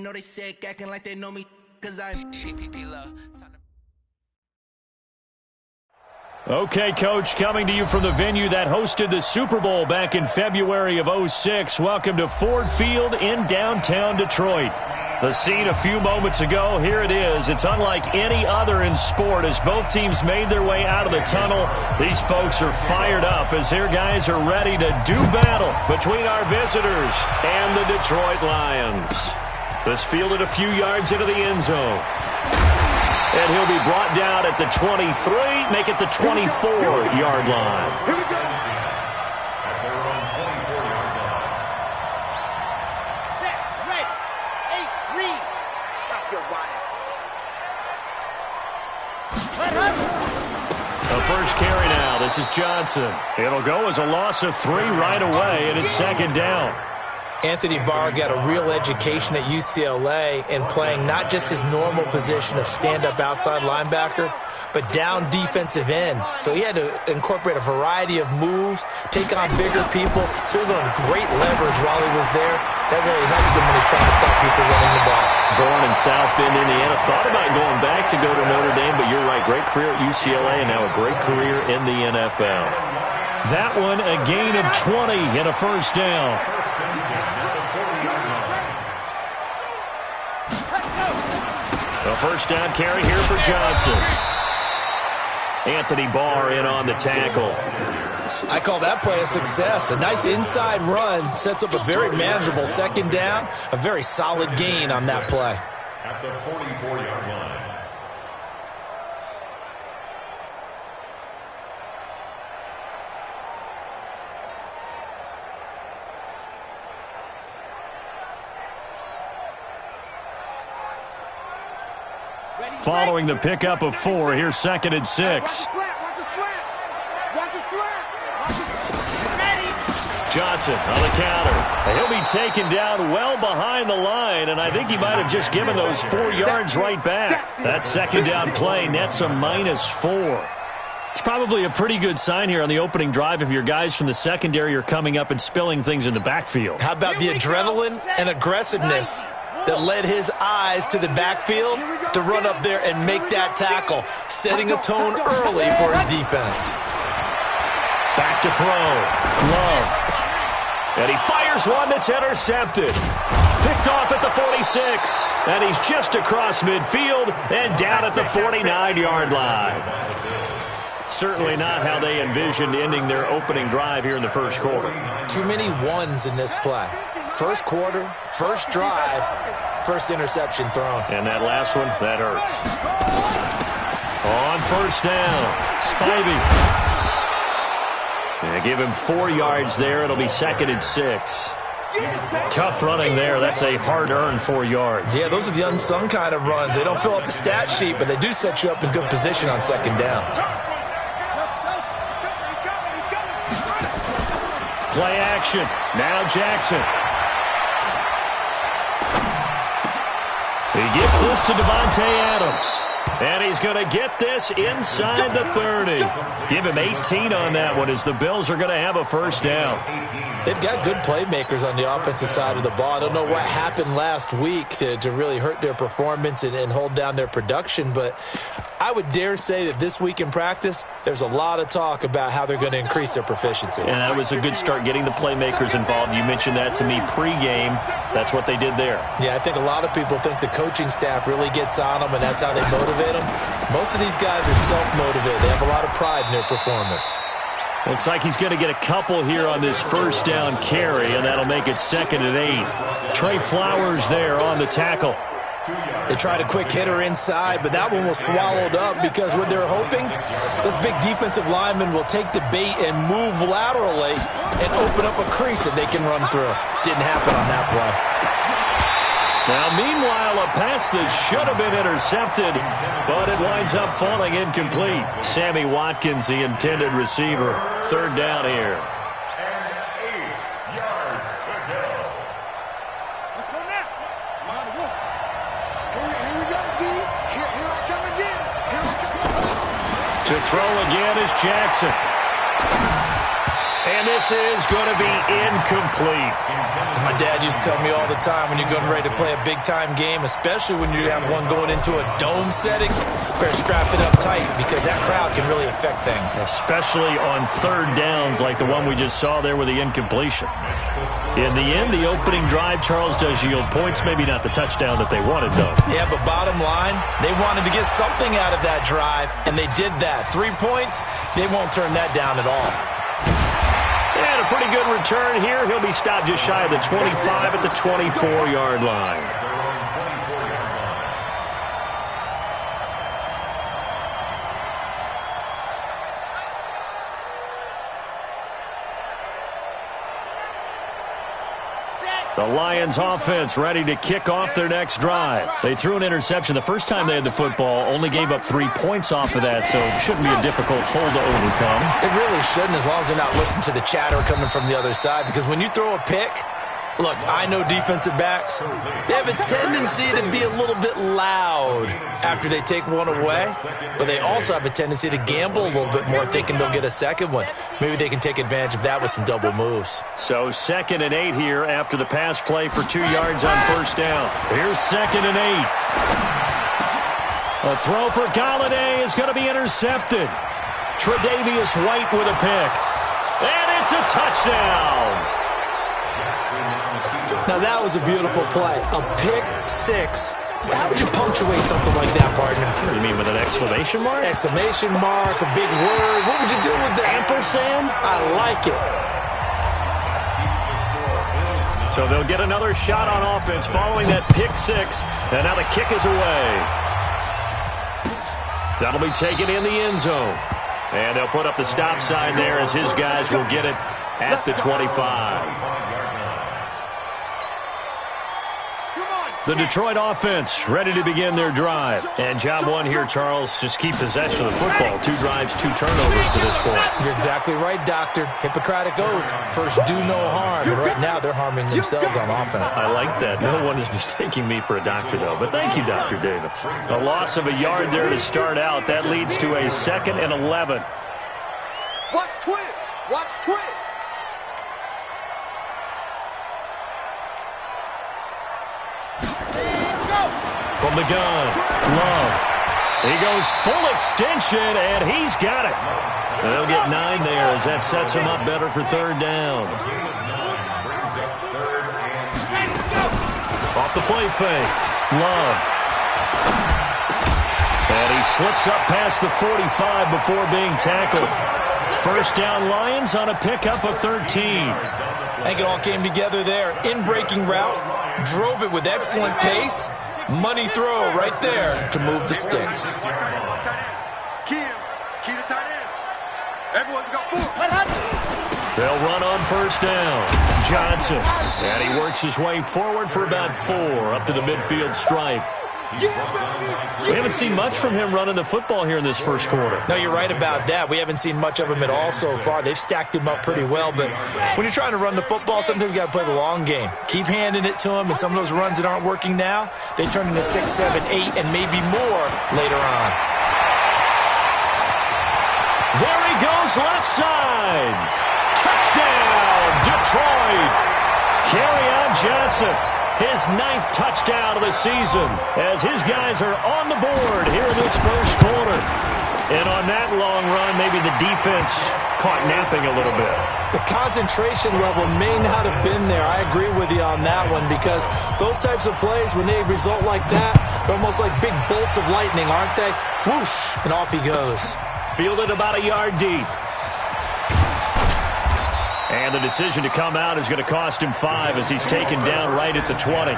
know they sick, acting like they know me, cause I'm Okay, Coach, coming to you from the venue that hosted the Super Bowl back in February of '06. Welcome to Ford Field in downtown Detroit. The scene a few moments ago, here it is. It's unlike any other in sport as both teams made their way out of the tunnel. These folks are fired up as their guys are ready to do battle between our visitors and the Detroit Lions. This fielded a few yards into the end zone. And he'll be brought down at the 23, make it the 24-yard line. Here we go. Set, ready, 8, read. Stop your running. The first carry now. This is Johnson. It'll go as a loss of 3 right away, and it's second down. Anthony Barr got a real education at UCLA in playing not just his normal position of stand-up outside linebacker, but down defensive end. So he had to incorporate a variety of moves, take on bigger people. So he learned great leverage while he was there. That really helps him when he's trying to stop people running the ball. Born in South Bend, Indiana. Thought about going back to go to Notre Dame, but you're right. Great career at UCLA and now a great career in the NFL. That one, a gain of 20 and a first down. The first down carry here for Johnson. Anthony Barr in on the tackle. I call that play a success. A nice inside run sets up a very manageable second down. A very solid gain on that play. At the 44-yard line. Following the pickup of 4, here's second and 6. Johnson on the counter. He'll be taken down well behind the line, and I think he might have just given those 4 yards right back. That second down play nets a -4. It's probably a pretty good sign here on the opening drive if your guys from the secondary are coming up and spilling things in the backfield. How about the adrenaline and aggressiveness that led his eyes to the backfield to run up there and make that tackle, setting a tone early for his defense. Back to throw. Love. And he fires one that's intercepted. Picked off at the 46. And he's just across midfield and down at the 49-yard line. Certainly not how they envisioned ending their opening drive here in the first quarter. Too many ones in this play. First quarter, first drive, first interception thrown. And that last one, that hurts. On first down, Spivey. Yeah, give him 4 yards there. It'll be second and 6. Tough running there. That's a hard-earned 4 yards. Yeah, those are the unsung kind of runs. They don't fill up the stat sheet, but they do set you up in good position on second down. Play action. Now Jackson. He gets this to Devontae Adams. And he's going to get this inside the 30. Give him 18 on that one as the Bills are going to have a first down. They've got good playmakers on the offensive side of the ball. I don't know what happened last week to really hurt their performance and hold down their production, but I would dare say that this week in practice, there's a lot of talk about how they're going to increase their proficiency. And that was a good start getting the playmakers involved. You mentioned that to me pregame. That's what they did there. Yeah, I think a lot of people think the coaching staff really gets on them, and that's how they motivate them. Most of these guys are self-motivated. They have a lot of pride in their performance. Looks like he's going to get a couple here on this first down carry, and that'll make it second and 8. Trey Flowers there on the tackle. They tried a quick hitter inside, but that one was swallowed up because what they're hoping, those big defensive linemen will take the bait and move laterally and open up a crease that they can run through. Didn't happen on that play. Now, meanwhile, a pass that should have been intercepted, but it winds up falling incomplete. Sammy Watkins, the intended receiver. Third down here. To throw again is Jackson. And This is going to be incomplete. As my dad used to tell me all the time, when you're getting ready to play a big-time game, especially when you have one going into a dome setting, better strap it up tight because that crowd can really affect things. Especially on third downs like the one we just saw there with the incompletion. In the end, the opening drive, Charles, does yield points. Maybe not the touchdown that they wanted, though. Yeah, but bottom line, they wanted to get something out of that drive, and they did that. 3 points, they won't turn that down at all. And a pretty good return here. He'll be stopped just shy of the 25 at the 24-yard line. The Lions offense ready to kick off their next drive. They threw an interception the first time they had the football, only gave up 3 points off of that, so it shouldn't be a difficult hole to overcome. It really shouldn't, as long as they're not listening to the chatter coming from the other side, because when you throw a pick, look, I know defensive backs, they have a tendency to be a little bit loud after they take one away, but they also have a tendency to gamble a little bit more, thinking they'll get a second one. Maybe they can take advantage of that with some double moves. So 2nd and 8 here after the pass play for 2 yards on first down. Here's 2nd and 8. A throw for Golladay is going to be intercepted. Tre'Davious White with a pick. And it's a touchdown. Now that was a beautiful play. A pick six. How would you punctuate something like that, partner? What do you mean, with an exclamation mark? Exclamation mark, a big word. What would you do with that? Ampersand? I like it. So they'll get another shot on offense following that pick six. And now the kick is away. That'll be taken in the end zone. And they'll put up the stop sign there as his guys will get it at the 25. The Detroit offense ready to begin their drive. And job one here, Charles, just keep possession of the football. 2 drives, 2 turnovers to this point. You're exactly right, Doctor. Hippocratic oath. First, do no harm. And right now, they're harming themselves on offense. I like that. No one is mistaking me for a doctor, though. But thank you, Dr. David. A loss of a yard there to start out. That leads to a 2nd and 11. Watch twins. Watch twins. From the gun, Love. He goes full extension, and he's got it. They'll get 9 there as that sets him up better for third down. Off the play fake, Love. And he slips up past the 45 before being tackled. First down, Lions on a pickup of 13. I think it all came together there. In-breaking route, drove it with excellent pace. Money throw right there to move the sticks. Key to tight end. Everyone got 4. They'll run on first down. Johnson. And he works his way forward for about 4 up to the midfield stripe. We haven't seen much from him running the football here in this first quarter. No, you're right about that. We haven't seen much of him at all so far. They've stacked him up pretty well, but when you're trying to run the football, sometimes you got to play the long game. Keep handing it to him, and some of those runs that aren't working now, they turn into 6, 7, 8, and maybe more later on. There he goes, left side. Touchdown, Detroit. Kerryon Johnson. His 9th touchdown of the season as his guys are on the board here in this first quarter. And on that long run, maybe the defense caught napping a little bit. The concentration level may not have been there. I agree with you on that one because those types of plays, when they result like that, they're almost like big bolts of lightning, aren't they? Whoosh, and off he goes. Fielded about a yard deep. And the decision to come out is going to cost him 5 as he's taken down right at the 20.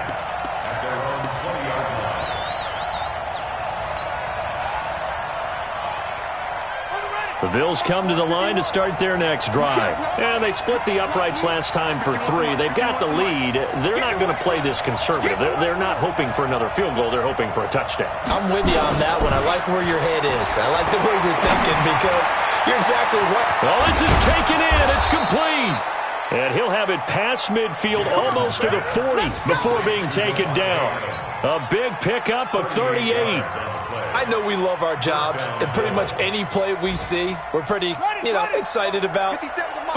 The Bills come to the line to start their next drive. And they split the uprights last time for 3. They've got the lead. They're not going to play this conservative. They're not hoping for another field goal. They're hoping for a touchdown. I'm with you on that one. I like where your head is. I like the way you're thinking because you're exactly right. Well, this is taken in. It's complete. And he'll have it past midfield almost to the 40 before being taken down. A big pickup of 38. I know we love our jobs, and pretty much any play we see, we're pretty, excited about.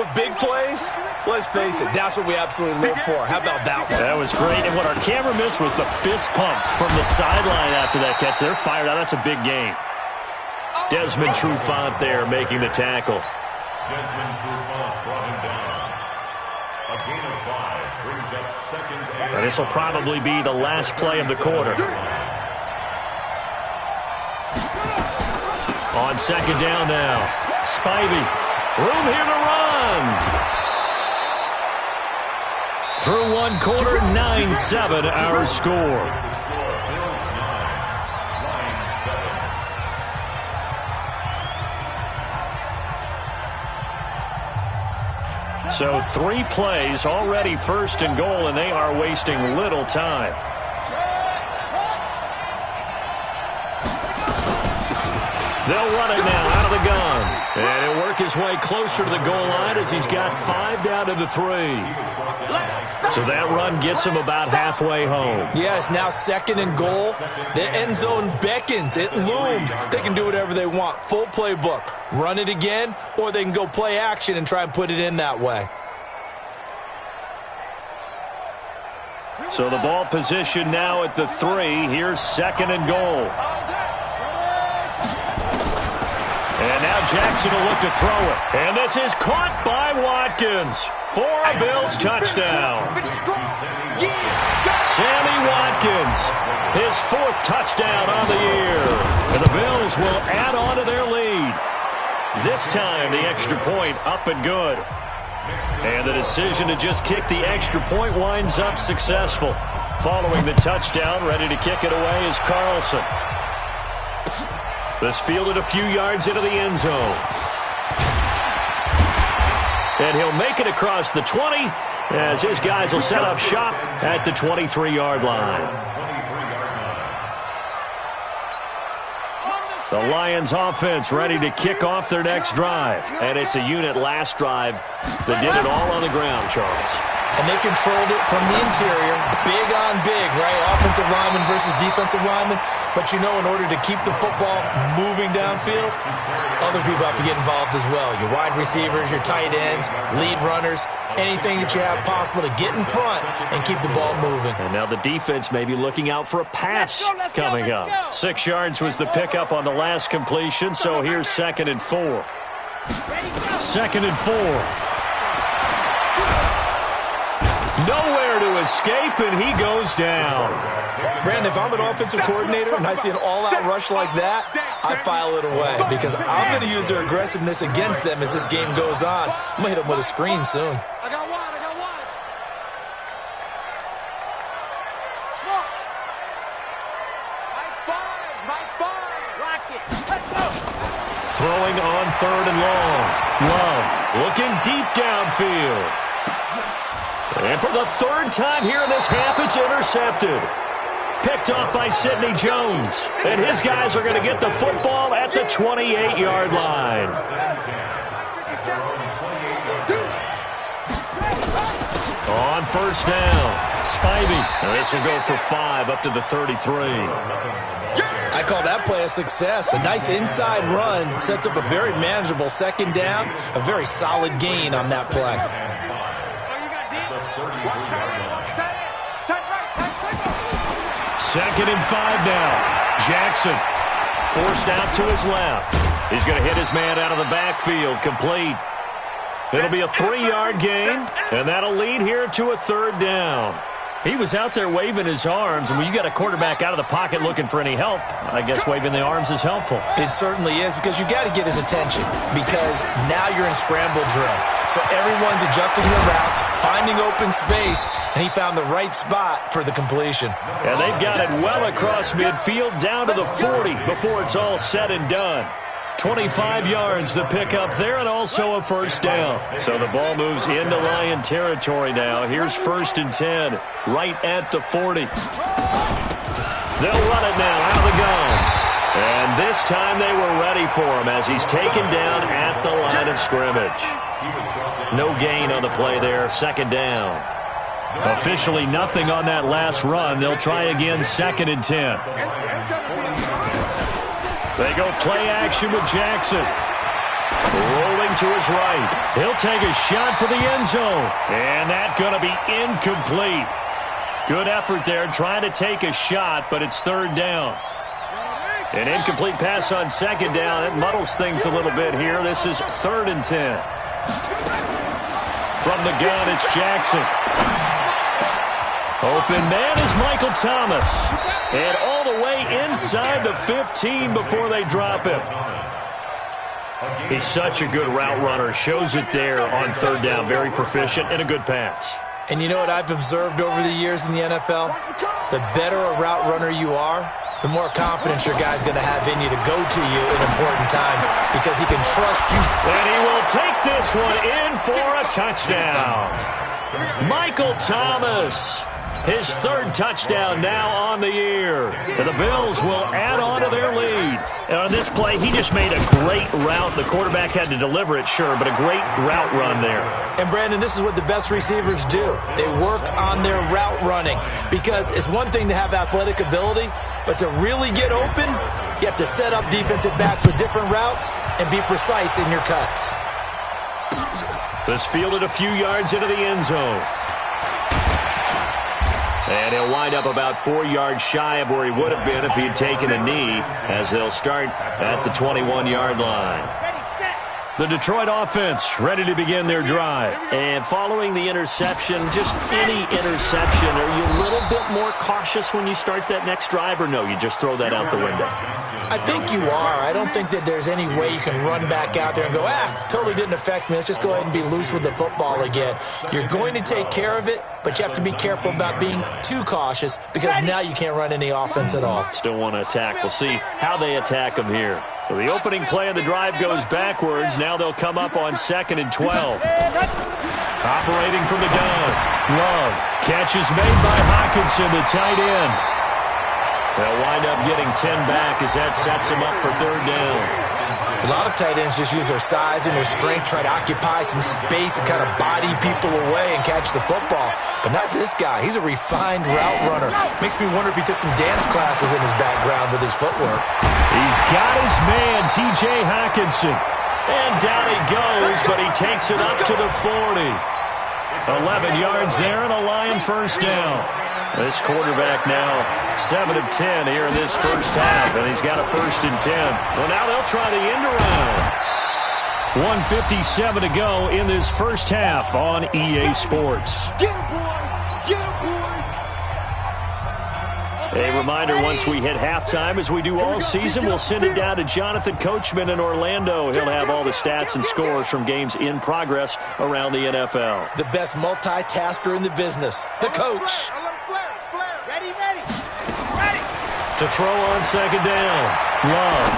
for big plays? Let's face it, that's what we absolutely live for. How about that one? That was great. And what our camera missed was the fist pump from the sideline after that catch. They're fired out. That's a big game. Desmond Trufant there making the tackle. Desmond Trufant brought him down. A gain of 5 brings up second and This will probably be the last play of the quarter. On second down now. Spivey. Room here to run. Through one quarter, 9-7 our score. So 3 plays, already first and goal, and they are wasting little time. They'll run it now out of the gun. And he'll work his way closer to the goal line as he's got 5 down to the 3. So that run gets him about halfway home. Yes, now second and goal. The end zone beckons. It looms. They can do whatever they want. Full playbook. Run it again, or they can go play action and try and put it in that way. So the ball position now at the 3. Here's second and goal. And now Jackson will look to throw it. And this is caught by Watkins for a Bills touchdown. Sammy Watkins, his 4th touchdown on the year. And the Bills will add on to their lead. This time the extra point up and good. And the decision to just kick the extra point winds up successful. Following the touchdown, ready to kick it away is Carlson. This fielded a few yards into the end zone. And he'll make it across the 20 as his guys will set up shop at the 23-yard line. The Lions offense ready to kick off their next drive. And it's a unit last drive that did it all on the ground, Charles. And they controlled it from the interior. Big on big, right? Offensive lineman versus defensive lineman. But, you know, in order to keep the football moving downfield, other people have to get involved as well. Your wide receivers, your tight ends, lead runners, anything that you have possible to get in front and keep the ball moving. And now the defense may be looking out for a pass coming up. 6 yards was the pickup on the last completion, so here's second and 4. Second and 4. Nowhere to escape, and he goes down. Brandon, if I'm an offensive coordinator and I see an all-out rush like that, I file it away because I'm going to use their aggressiveness against them as this game goes on. I'm going to hit them with a screen soon. I got one. Small. High five. Rocket. Let's go. Throwing on third and long. Love looking deep downfield. And for the 3rd time here in this half, it's intercepted. Picked off by Sidney Jones. And his guys are going to get the football at the 28-yard line. On first down, Spivey. And this will go for 5 up to the 33. I call that play a success. A nice inside run sets up a very manageable second down. A very solid gain on that play. Second and 5 now. Jackson forced out to his left. He's going to hit his man out of the backfield. Complete. It'll be a 3-yard gain, and that'll lead here to a 3rd down. He was out there waving his arms, and when you got a quarterback out of the pocket looking for any help, I guess waving the arms is helpful. It certainly is, because you got to get his attention, because now you're in scramble drill. So everyone's adjusting their routes, finding open space, and he found the right spot for the completion. And they've got it well across midfield down to the 40 before it's all said and done. 25 yards the pickup there, and also a first down. So the ball moves into Lion territory now. Here's 1st and 10, right at the 40. They'll run it now out of the gun. And this time they were ready for him as he's taken down at the line of scrimmage. No gain on the play there, 2nd down. Officially nothing on that last run. They'll try again, 2nd and 10. They go play action with Jackson. Rolling him to his right. He'll take a shot for the end zone. And that's going to be incomplete. Good effort there trying to take a shot, but it's third down. An incomplete pass on second down. It muddles things a little bit here. This is 3rd and 10. From the gun, it's Jackson. Open man is Michael Thomas. And all the way inside the 15 before they drop him. He's such a good route runner. Shows it there on third down. Very proficient and a good pass. And you know what I've observed over the years in the NFL? The better a route runner you are, the more confidence your guy's going to have in you to go to you in important times because he can trust you. And he will take this one in for a touchdown. Michael Thomas, his 3rd touchdown now on the year. And the Bills will add on to their lead. And on this play, he just made a great route. The quarterback had to deliver it, sure, but a great route run there. And, Brandon, this is what the best receivers do. They work on their route running because it's one thing to have athletic ability, but to really get open, you have to set up defensive backs with different routes and be precise in your cuts. This fielded a few yards into the end zone. And he'll wind up about 4 yards shy of where he would have been if he had taken a knee, as they'll start at the 21-yard line. The Detroit offense ready to begin their drive. And following the interception, just any interception, are you a little bit more cautious when you start that next drive, or no, you just throw that out the window? I think you are. I don't think that there's any way you can run back out there and go, totally didn't affect me. Let's just go ahead and be loose with the football again. You're going to take care of it, but you have to be careful about being too cautious because now you can't run any offense at all. Still want to attack. We'll see how they attack them here. So the opening play of the drive goes backwards. Now they'll come up on 2nd and 12. Operating from the gun. Love. Catch is made by Hockenson, the tight end. They'll wind up getting 10 back as that sets him up for third down. A lot of tight ends just use their size and their strength, try to occupy some space and kind of body people away and catch the football. But not this guy. He's a refined route runner. Makes me wonder if he took some dance classes in his background with his footwork. He's got his man, T.J. Hockenson. And down he goes, but he takes it up to the 40. 11 yards there and a Lion first down. This quarterback now 7 of 10 here in this first half, and he's got a 1st and 10. Well, now they'll try the end around. 1:57 to go in this first half on EA Sports. A reminder, once we hit halftime, as we do all season, we'll send it down to Jonathan Coachman in Orlando. He'll have all the stats and scores from games in progress around the NFL. The best multitasker in the business, the coach. To throw on 2nd down. Love.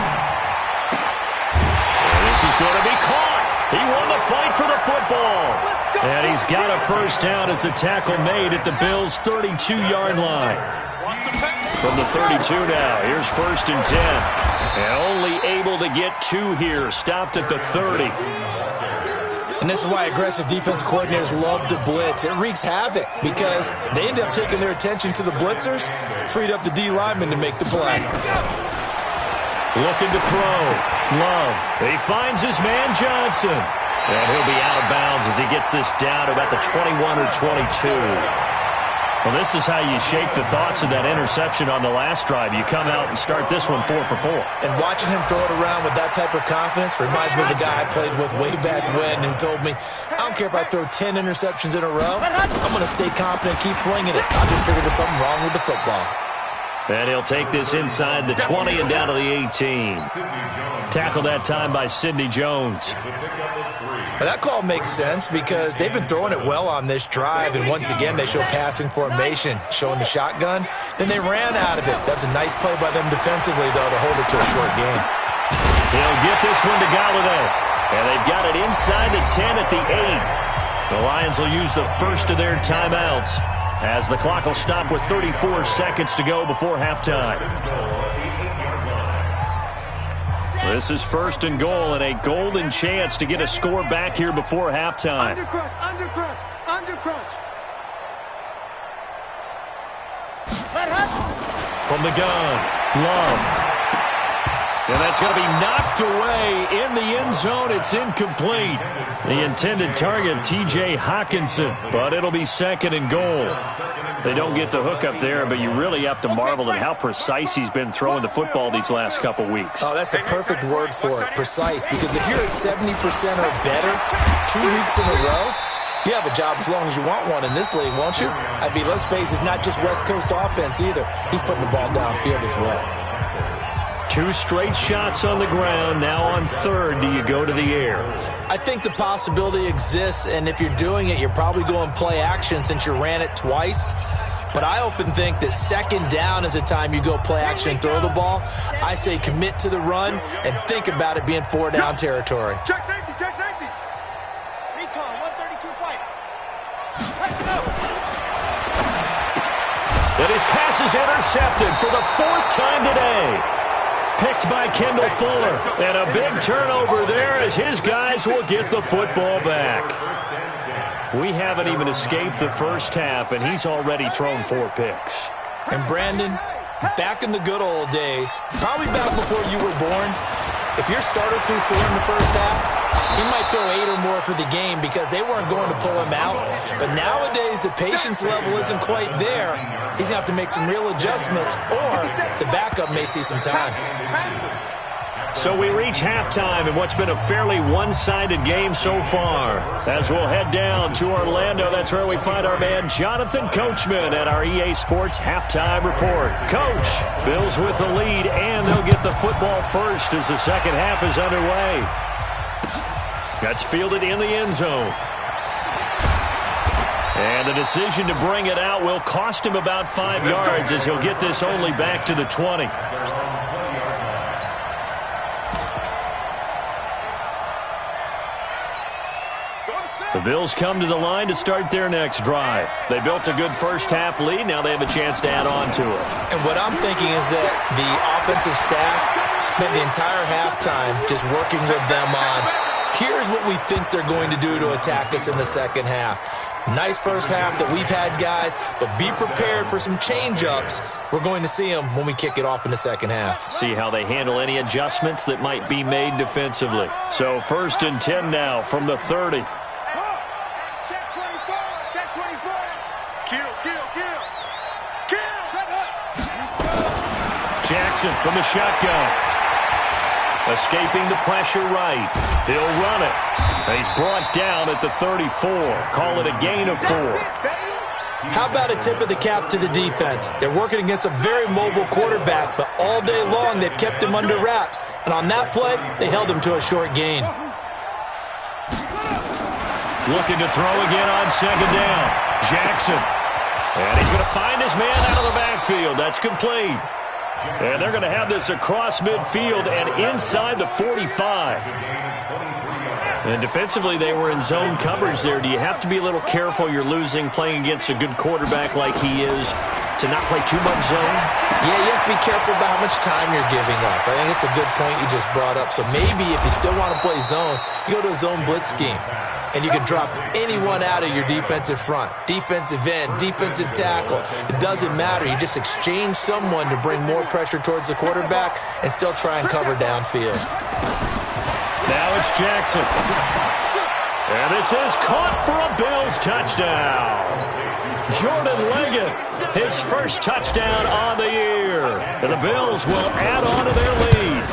And this is going to be caught. He won the fight for the football. And he's got a 1st down as the tackle made at the Bills' 32-yard line. From the 32 now, here's 1st and 10. And only able to get 2 here. Stopped at the 30. And this is why aggressive defense coordinators love to blitz. It wreaks havoc because they end up taking their attention to the blitzers, freed up the D lineman to make the play. Looking to throw. Love. He finds his man Johnson. And he'll be out of bounds as he gets this down to about the 21 or 22. Well, this is how you shake the thoughts of that interception on the last drive. You come out and start this one 4 for 4. And watching him throw it around with that type of confidence reminds me of a guy I played with way back when who told me, I don't care if I throw 10 interceptions in a row. I'm going to stay confident, keep flinging it. I just figured there's something wrong with the football. And he'll take this inside the 20 and down to the 18. Tackled that time by Sidney Jones. Well, that call makes sense because they've been throwing it well on this drive, and once again they show passing formation, showing the shotgun. Then they ran out of it. That's a nice play by them defensively, though, to hold it to a short game. He'll get this one to Golladay. And they've got it inside the 10 at the 8. The Lions will use the first of their timeouts as the clock will stop with 34 seconds to go before halftime. This is 1st and goal and a golden chance to get a score back here before halftime. Undercrunch. From the gun, Love. And that's going to be knocked away in the end zone. It's incomplete. The intended target, T.J. Hockenson, but it'll be second and goal. They don't get the hook up there, but you really have to marvel at how precise he's been throwing the football these last couple weeks. Oh, that's a perfect word for it, precise, because if you're at 70% or better 2 weeks in a row, you have a job as long as you want one in this league, won't you? I mean, let's face it, it's not just West Coast offense either. He's putting the ball downfield as well. 2 straight shots on the ground. Now on third, do you go to the air? I think the possibility exists, and if you're doing it, you're probably going play action since you ran it twice. But I often think that second down is a time you go play action and throw the ball. I say commit to the run and think about it being 4-down territory. Check safety, check safety. Recon, 132 fight. Let's go. And his pass is intercepted for the 4th time today. Picked by Kendall Fuller. And a big turnover there as his guys will get the football back. We haven't even escaped the first half, and he's already thrown 4 picks. And Brandon, back in the good old days, probably back before you were born, if your starter threw 4 in the first half, he might throw 8 or more for the game because they weren't going to pull him out. But nowadays, the patience level isn't quite there. He's going to have to make some real adjustments, or the backup may see some time. So we reach halftime in what's been a fairly one-sided game so far. As we'll head down to Orlando, that's where we find our man Jonathan Coachman at our EA Sports Halftime Report. Coach, Bills with the lead, and they'll get the football first as the second half is underway. That's fielded in the end zone. And the decision to bring it out will cost him about 5 yards as he'll get this only back to the 20. The Bills come to the line to start their next drive. They built a good first half lead. Now they have a chance to add on to it. And what I'm thinking is that the offensive staff spent the entire halftime just working with them on, here's what we think they're going to do to attack us in the second half. Nice first half that we've had, guys, but be prepared for some change-ups. We're going to see them when we kick it off in the second half. See how they handle any adjustments that might be made defensively. So 1st and 10 now from the 30. Jackson from the shotgun. Escaping the pressure right. He'll run it. And he's brought down at the 34. Call it a gain of 4. How about a tip of the cap to the defense? They're working against a very mobile quarterback, but all day long they've kept him under wraps. And on that play, they held him to a short gain. Looking to throw again on second down. Jackson. And he's going to find his man out of the backfield. That's complete. And they're going to have this across midfield and inside the 45. And defensively, they were in zone coverage there. Do you have to be a little careful you're losing playing against a good quarterback like he is to not play too much zone? Yeah, you have to be careful about how much time you're giving up. I think it's a good point you just brought up. So maybe if you still want to play zone, you go to a zone blitz scheme. And you can drop anyone out of your defensive front, defensive end, defensive tackle. It doesn't matter. You just exchange someone to bring more pressure towards the quarterback and still try and cover downfield. Now it's Jackson. And this is caught for a Bills touchdown. Jordan Leggett, his first touchdown on the year. And the Bills will add on to their lead.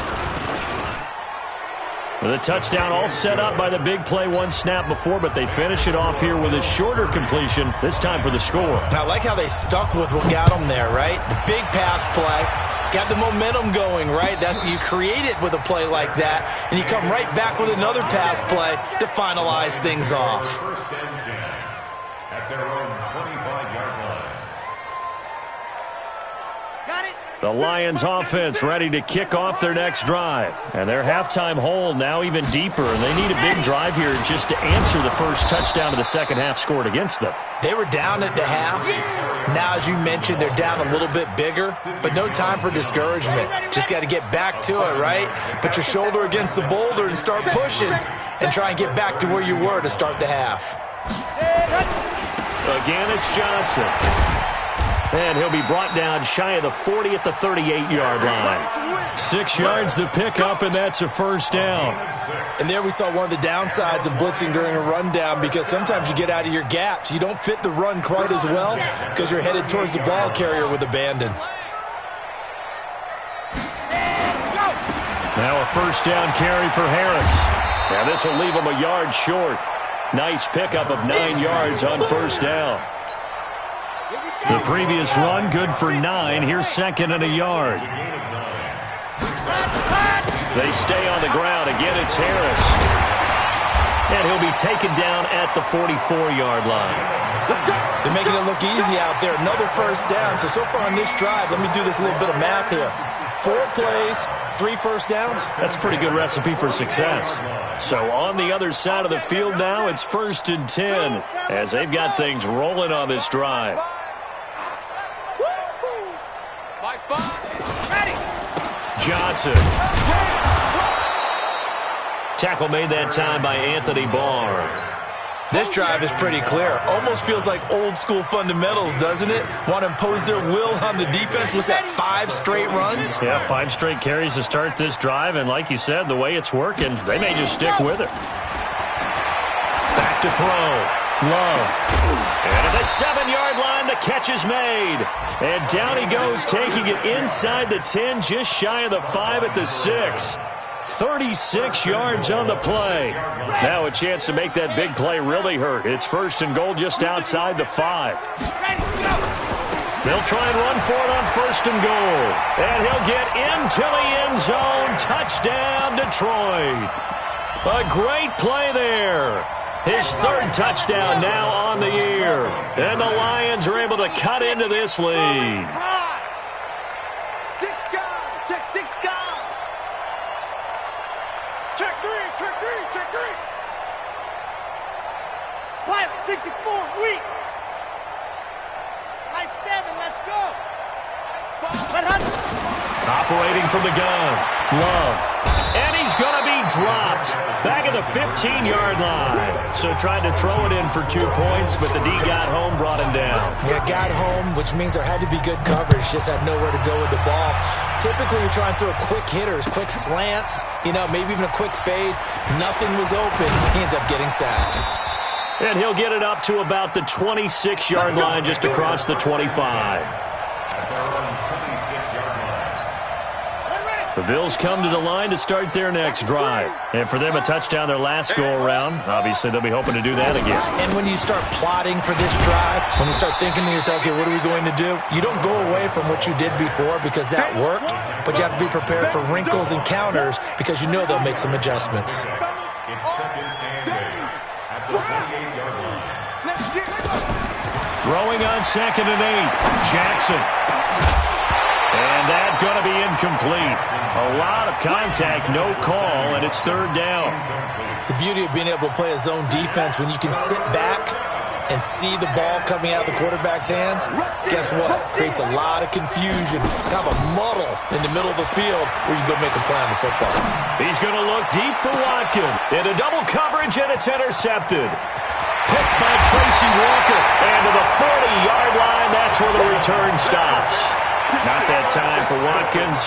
The touchdown all set up by the big play one snap before, but they finish it off here with a shorter completion, this time for the score. I like how they stuck with what got them there, right? The big pass play, got the momentum going, right? That's you create it with a play like that, and you come right back with another pass play to finalize things off. First and 10 at their own 25-yard line. Got it. The Lions offense ready to kick off their next drive. And their halftime hole now even deeper. And they need a big drive here just to answer the first touchdown of the second half scored against them. They were down at the half. Now, as you mentioned, they're down a little bit bigger, but no time for discouragement. Just got to get back to it, right? Put your shoulder against the boulder and start pushing and try and get back to where you were to start the half. Again, it's Johnson. And he'll be brought down shy of the 40 at the 38-yard line. 6 yards the pickup, and that's a first down. And there we saw one of the downsides of blitzing during a rundown, because sometimes you get out of your gaps. You don't fit the run quite as well because you're headed towards the ball carrier with abandon. Now a first down carry for Harris. Now this will leave him a yard short. Nice pickup of 9 yards on first down. The previous run, good for 9. Here's second and a yard. They stay on the ground. Again, it's Harris. And he'll be taken down at the 44-yard line. They're making it look easy out there. Another first down. So far on this drive, let me do this little bit of math here. 4 plays, 3 first downs. That's a pretty good recipe for success. So on the other side of the field now, it's 1st and 10 as they've got things rolling on this drive. Johnson. Tackle made that time by Anthony Barr. This drive is pretty clear. Almost feels like old school fundamentals, doesn't it? Want to impose their will on the defense. Was that 5 straight runs? Yeah, 5 straight carries to start this drive. And like you said, the way it's working, they may just stick with it. Back to throw. Love. And at the 7-yard line, the catch is made. And down he goes, taking it inside the 10, just shy of the 5 at the 6. 36 yards on the play. Now a chance to make that big play really hurt. It's 1st and goal just outside the 5. They'll try and run for it on 1st and goal. And he'll get into the end zone. Touchdown, Detroit. A great play there. His 3rd touchdown now on the year. And the Lions are able to cut into this lead. 6 guys. Check 6 guys. Check 3. Check 3. Check 3. Pilot 64. Weak. Nice 7. Let's go. 100. Operating from the gun. Love. And he's going to be dropped back at the 15-yard line. So tried to throw it in for 2 points, but the D got home, brought him down. Yeah, got home, which means there had to be good coverage. Just had nowhere to go with the ball. Typically, you're trying to throw quick hitters, quick slants, maybe even a quick fade. Nothing was open. He ends up getting sacked. And he'll get it up to about the 26-yard line, just across the 25. The Bills come to the line to start their next drive. And for them, a touchdown their last go-around. Obviously, they'll be hoping to do that again. And when you start plotting for this drive, when you start thinking to yourself, okay, what are we going to do? You don't go away from what you did before because that worked, but you have to be prepared for wrinkles and counters because you know they'll make some adjustments. It's 2nd and 8 at the 28-yard line. Throwing on 2nd and 8. Jackson. And that's going to be incomplete. A lot of contact, no call, and it's 3rd down. The beauty of being able to play a zone defense when you can sit back and see the ball coming out of the quarterback's hands, guess what? Creates a lot of confusion, kind of a muddle in the middle of the field where you can go make a play on the football. He's going to look deep for Watkins. Into double coverage, and it's intercepted. Picked by Tracy Walker. And to the 40-yard line, that's where the return stops. Not that time for Watkins.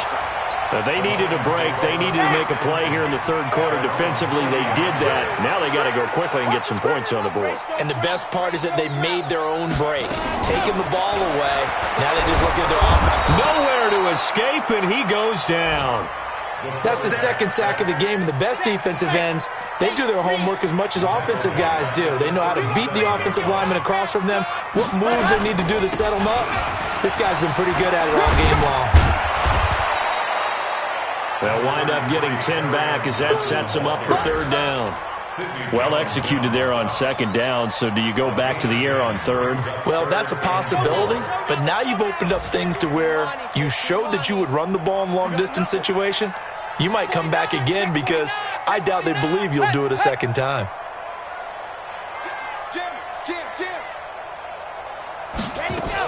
They needed a break. They needed to make a play here in the 3rd quarter defensively. They did that. Now they got to go quickly and get some points on the board. And the best part is that they made their own break. Taking the ball away. Now they just look at their offense. Nowhere to escape, and he goes down. That's the 2nd sack of the game. And the best defensive ends, they do their homework as much as offensive guys do. They know how to beat the offensive lineman across from them, what moves they need to do to set them up. This guy's been pretty good at it all game long. They'll wind up getting 10 back as that sets them up for 3rd down. Well executed there on 2nd down, so do you go back to the air on 3rd? Well, that's a possibility, but now you've opened up things to where you showed that you would run the ball in long-distance situation. You might come back again because I doubt they believe you'll do it a 2nd time. Jim. Ready, go.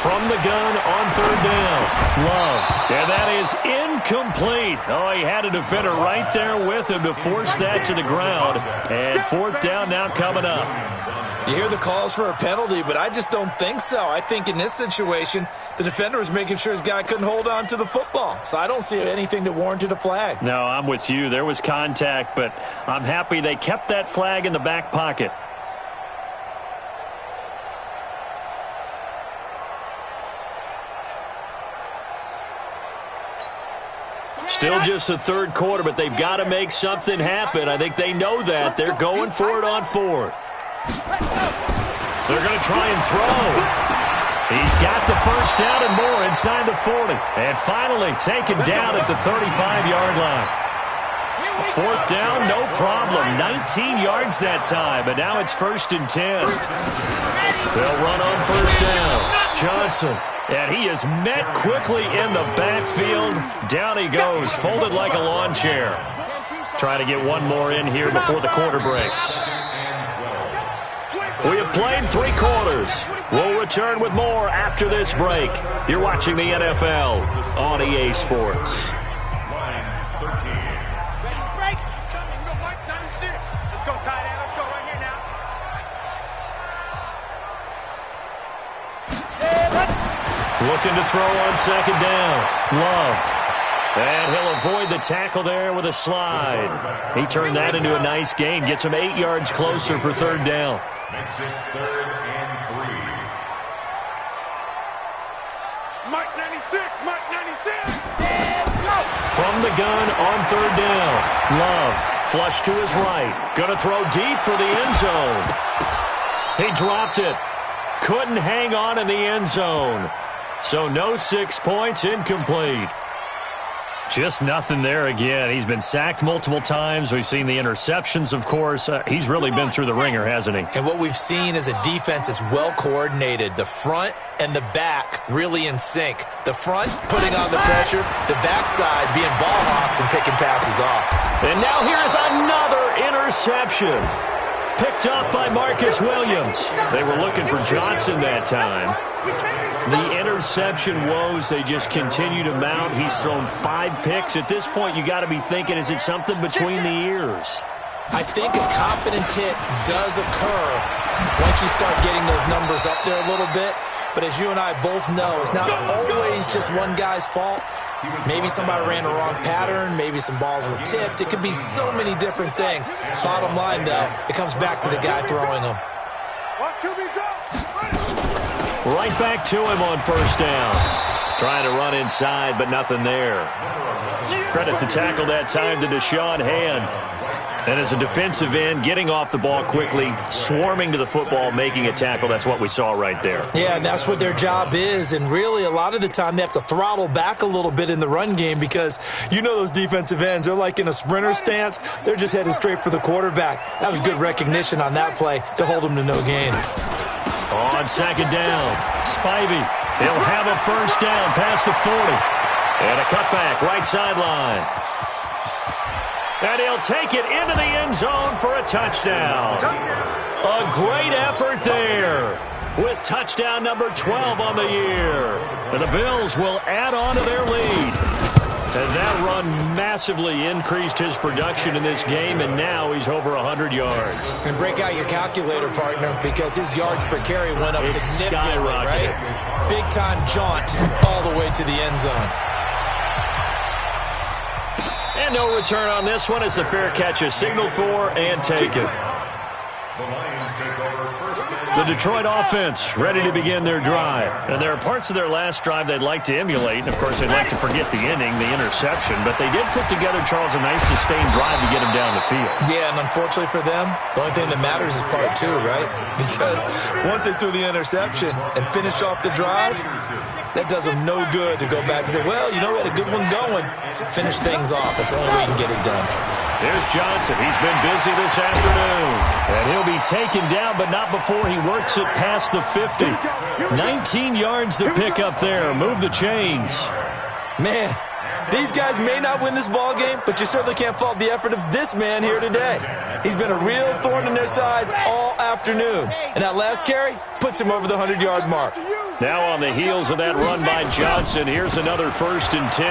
from the gun on third down. Love. And that is incomplete. Oh, he had a defender right there with him to force that to the ground. And fourth down now coming up. You hear the calls for a penalty, but I just don't think so. I think in this situation, the defender was making sure his guy couldn't hold on to the football. So I don't see anything that warranted a flag. No, I'm with you. There was contact, but I'm happy they kept that flag in the back pocket. Still just the third quarter, but they've got to make something happen. I think they know that. They're going for it on fourth. They're going to try and throw. He's got the first down and more inside the 40. And finally taken down at the 35-yard line. Fourth down, no problem. 19 yards that time, but now it's 1st and 10. They'll run on first down. Johnson. And he is met quickly in the backfield. Down he goes, folded like a lawn chair. Try to get one more in here before the quarter breaks. We have played 3 quarters. We'll return with more after this break. You're watching the NFL on EA Sports. Looking to throw on second down. Love. And he'll avoid the tackle there with a slide. He turned that into a nice gain. Gets him 8 yards closer for third down. Makes it 3rd and 3. Mike 96, Mike 96. From the gun on third down. Love. Flush to his right. Gonna throw deep for the end zone. He dropped it. Couldn't hang on in the end zone. So no 6 points, incomplete. Just nothing there again. He's been sacked multiple times. We've seen the interceptions, of course. He's really been through the ringer, hasn't he? And what we've seen is a defense that's well coordinated. The front and the back really in sync. The front putting on the pressure, the backside being ball hawks and picking passes off. And now here's another interception. Picked up by Marcus Williams. They were looking for Johnson that time. The interception woes, they just continue to mount. He's thrown 5 picks. At this point, you got to be thinking, is it something between the ears? I think a confidence hit does occur once you start getting those numbers up there a little bit. But as you and I both know, it's not always just one guy's fault. Maybe somebody ran the wrong pattern. Maybe some balls were tipped. It could be so many different things. Bottom line, though, it comes back to the guy throwing them. Right back to him on first down. Trying to run inside, but nothing there. Credit the tackle that time to Deshaun Hand. And as a defensive end, getting off the ball quickly, swarming to the football, making a tackle, that's what we saw right there. Yeah, and that's what their job is. And really, a lot of the time, they have to throttle back a little bit in the run game because you know those defensive ends, they're like in a sprinter stance. They're just headed straight for the quarterback. That was good recognition on that play to hold them to no gain. On second down, Spivey. He'll have a first down past the 40. And a cutback, right sideline. And he'll take it into the end zone for a touchdown. A great effort there with touchdown number 12 on the year. And the Bills will add on to their lead. And that run massively increased his production in this game, and now he's over 100 yards. And break out your calculator, partner, because his yards per carry went up significantly, right? Big-time jaunt all the way to the end zone. And no return on this one as the fair catch is signaled for and taken. The Lions take over first and The Detroit offense ready to begin their drive. And there are parts of their last drive they'd like to emulate. And, of course, they'd like to forget the inning, the interception. But they did put together, Charles, a nice sustained drive to get him down the field. Yeah, and unfortunately for them, the only thing that matters is part 2, right? Because once they threw the interception and finished off the drive, that does them no good to go back and say, well, you know, we had a good one going. Finish things off. That's the only way you can get it done. There's Johnson. He's been busy this afternoon. And he'll be taken down, but not before he works it past the 50. 19 yards to pick up there. Move the chains. Man, these guys may not win this ball game, but you certainly can't fault the effort of this man here today. He's been a real thorn in their sides all afternoon. And that last carry puts him over the 100-yard mark. Now on the heels of that run by Johnson, here's another 1st and 10.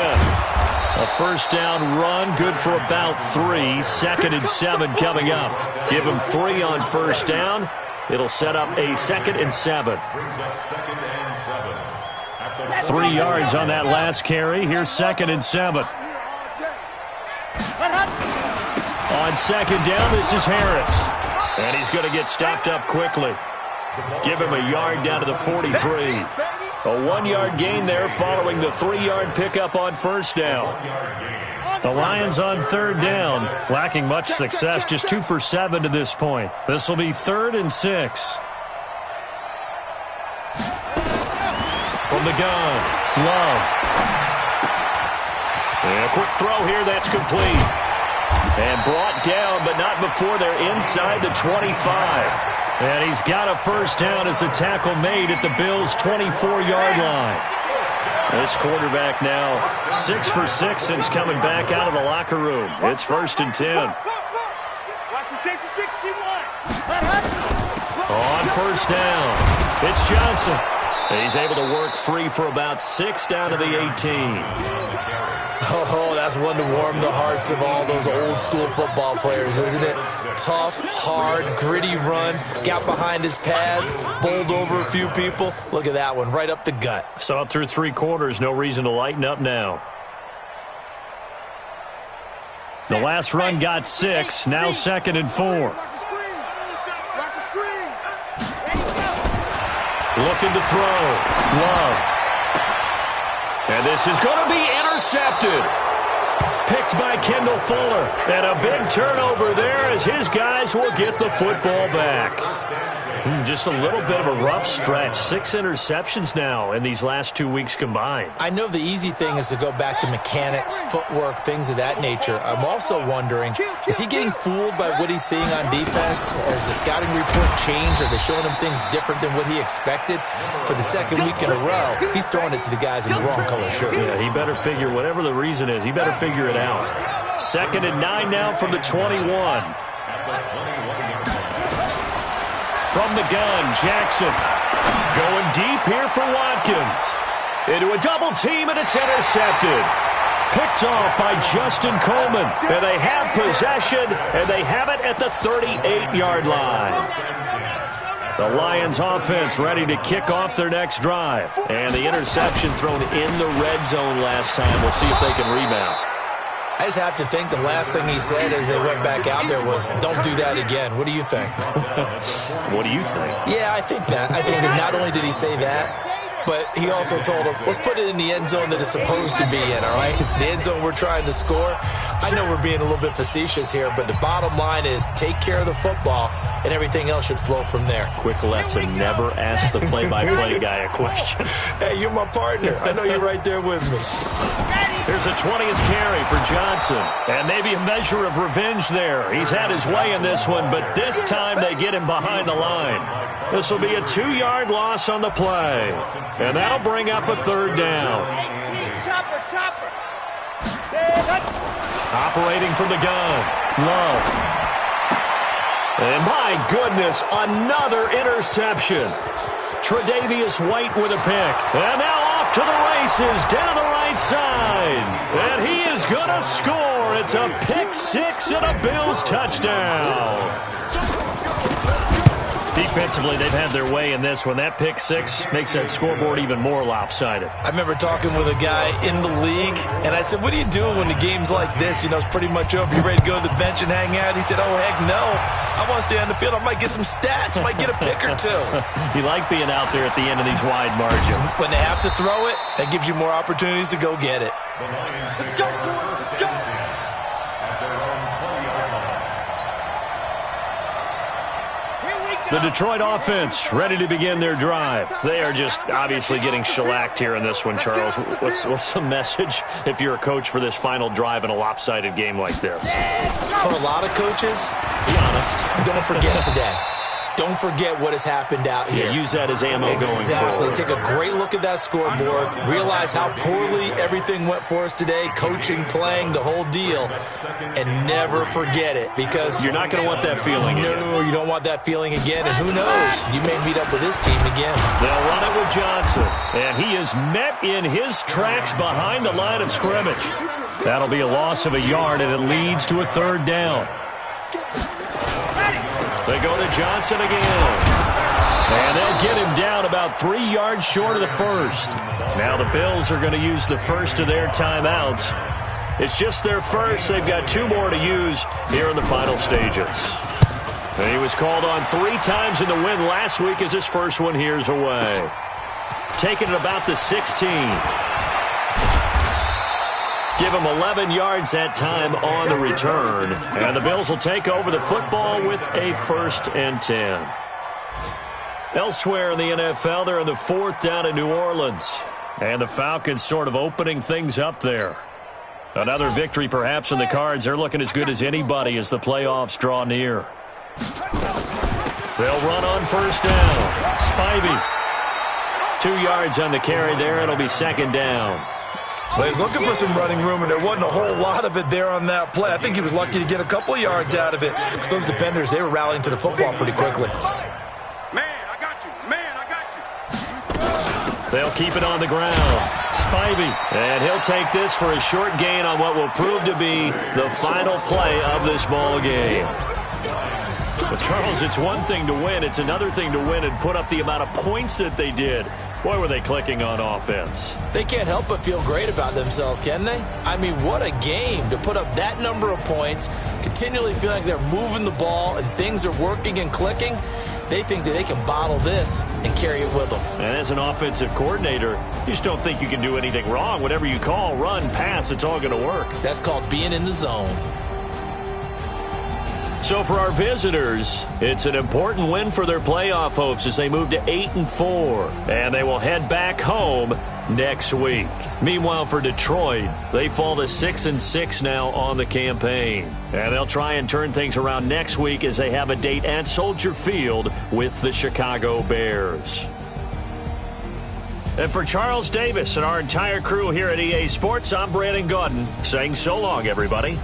A first down run, good for about 3. 2nd and 7 coming up. Give him 3 on first down. It'll set up a 2nd and 7. 3 yards on that last carry. Here's 2nd and 7. On 2nd down, this is Harris. And he's going to get stopped up quickly. Give him a yard down to the 43. A 1-yard gain there following the 3-yard pickup on first down. The Lions on 3rd down, lacking much success, just 2 for 7 to this point. This will be 3rd and 6. From the gun, Love. And a quick throw here, that's complete. And brought down, but not before they're inside the 25. And he's got a first down as a tackle made at the Bills' 24-yard line. This quarterback now 6 for 6 since coming back out of the locker room. It's 1st and 10. Watch the safety 61. On first down, it's Johnson. He's able to work free for about 6 down to the 18. Oh, that's one to warm the hearts of all those old-school football players, isn't it? Tough, hard, gritty run, got behind his pads, bowled over a few people. Look at that one, right up the gut. Saw it through 3 quarters, no reason to lighten up now. The last run got 6, now 2nd and 4. Watch the screen. Watch the screen. Looking to throw. Love. And this is going to be intercepted. Picked by Kendall Fuller. And a big turnover there as his guys will get the football back. Just a little bit of a rough stretch. 6 interceptions now in these last 2 weeks combined. I know the easy thing is to go back to mechanics, footwork, things of that nature. I'm also wondering, is he getting fooled by what he's seeing on defense? Has the scouting report changed? Are they showing him things different than what he expected? For the 2nd week in a row, he's throwing it to the guys in the wrong color shirts. Yeah, he better figure, whatever the reason is, he better figure it out. 2nd and 9 now from the 21. From the gun, Jackson going deep here for Watkins. Into a double team, and it's intercepted. Picked off by Justin Coleman. And they have possession, and they have it at the 38-yard line. The Lions offense ready to kick off their next drive. And the interception thrown in the red zone last time. We'll see if they can rebound. I just have to think the last thing he said as they went back out there was, don't do that again. What do you think? What do you think? Yeah, I think that. I think that not only did he say that, but he also told him, let's put it in the end zone that it's supposed to be in, all right? The end zone we're trying to score. I know we're being a little bit facetious here, but the bottom line is take care of the football, and everything else should flow from there. Quick lesson, never ask the play-by-play guy a question. Hey, you're my partner. I know you're right there with me. Here's a 20th carry for Johnson. And maybe a measure of revenge there. He's had his way in this one, but this time they get him behind the line. This will be a 2-yard loss on the play. And that'll bring up a 3rd down. 18, chopper. Operating from the gun. Love. And my goodness, another interception. Tre'Davious White with a pick. And now off to the races down the right side. And he is going to score. It's a pick 6 and a Bills touchdown. Defensively, they've had their way in this one. That pick 6 makes that scoreboard even more lopsided. I remember talking with a guy in the league, and I said, what are you doing when the game's like this? You know, it's pretty much over. You ready to go to the bench and hang out? He said, oh, heck no. I want to stay on the field. I might get some stats. I might get a pick or 2. You like being out there at the end of these wide margins. When they have to throw it, that gives you more opportunities to go get it. Let's go. The Detroit offense ready to begin their drive. They are just obviously getting shellacked here in this one, Charles. What's the message if you're a coach for this final drive in a lopsided game like this? For a lot of coaches, Be honest. don't forget today. don't forget what has happened out here. Yeah, use that as ammo going forward. Exactly. Take a great look at that scoreboard. Realize how poorly everything went for us today, coaching, playing, the whole deal, and never forget it because you're not going to want that feeling again. No, you don't want that feeling again, and who knows? You may meet up with this team again. They'll run it with Johnson, and he is met in his tracks behind the line of scrimmage. That'll be a loss of a yard, and it leads to a 3rd down. They go to Johnson again. And they'll get him down about 3 yards short of the first. Now the Bills are going to use the first of their timeouts. It's just their first. They've got 2 more to use here in the final stages. And he was called on 3 times in the win last week as his first one here's away. Taking it about the 16. Give him 11 yards that time on the return. And the Bills will take over the football with a 1st and 10. Elsewhere in the NFL, they're in the 4th down in New Orleans. And the Falcons sort of opening things up there. Another victory perhaps in the cards. They're looking as good as anybody as the playoffs draw near. They'll run on 1st down. Spivey. 2 yards on the carry there. It'll be 2nd down. Well, he's looking for some running room, and there wasn't a whole lot of it there on that play. I think he was lucky to get a couple of yards out of it because those defenders, they were rallying to the football pretty quickly. Man, I got you. Man, I got you. They'll keep it on the ground. Spivey, and he'll take this for a short gain on what will prove to be the final play of this ball game. But, Charles, it's one thing to win. It's another thing to win and put up the amount of points that they did. Boy, were they clicking on offense. They can't help but feel great about themselves, can they? I mean, what a game to put up that number of points, continually feeling like they're moving the ball and things are working and clicking. They think that they can bottle this and carry it with them. And as an offensive coordinator, you just don't think you can do anything wrong. Whatever you call, run, pass, it's all going to work. That's called being in the zone. So for our visitors, it's an important win for their playoff hopes as they move to 8-4. And they will head back home next week. Meanwhile, for Detroit, they fall to 6-6 now on the campaign. And they'll try and turn things around next week as they have a date at Soldier Field with the Chicago Bears. And for Charles Davis and our entire crew here at EA Sports, I'm Brandon Gaudin saying so long, everybody.